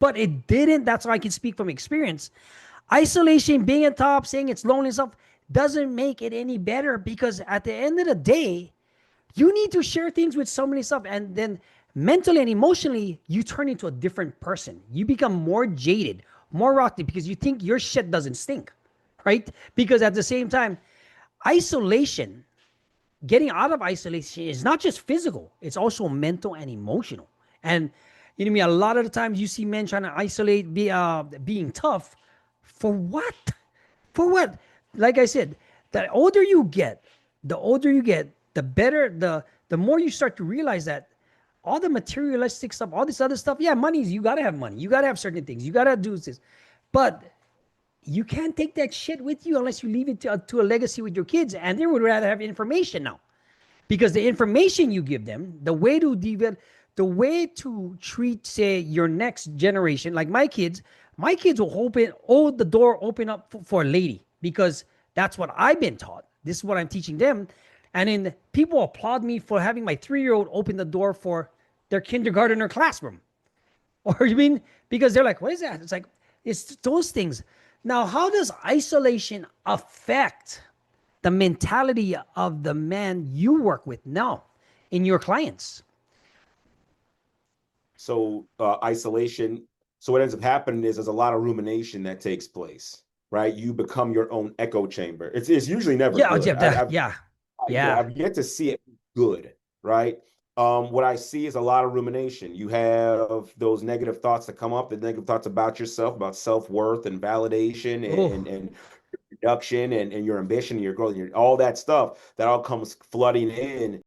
but it didn't. That's why I can speak from experience. Isolation, being on top, saying it's lonely and stuff doesn't make it any better, because at the end of the day, you need to share things with so many stuff, and then mentally and emotionally you turn into a different person. You become more jaded, more rocky, because you think your shit doesn't stink, right? Because at the same time, isolation, getting out of isolation, is not just physical, it's also mental and emotional. And you know what I mean, a lot of the times you see men trying to isolate, being tough. For what? For what? Like I said, the older you get, the better, the more you start to realize that all the materialistic stuff, all this other stuff, yeah, money, you gotta have money, you gotta have certain things, you gotta do this, but you can't take that shit with you unless you leave it to a legacy with your kids, and they would rather have information now, because the information you give them, the way to develop, the way to treat, say, your next generation, like my kids will the door open up for a lady, because that's what I've been taught. This is what I'm teaching them. And then people applaud me for having my 3-year-old open the door for their kindergarten or classroom. Or you mean, because they're like, what is that? It's like, it's those things. Now, how does isolation affect the mentality of the man you work with now in your clients? So isolation. So what ends up happening is there's a lot of rumination that takes place, right? You become your own echo chamber. It's usually never Yeah, good. yeah, yeah. I've yet to see it good, right? What I see is a lot of rumination. You have those negative thoughts that come up, the negative thoughts about yourself, about self-worth and validation Oh, and production and your ambition and your growth, and all that stuff that all comes flooding in.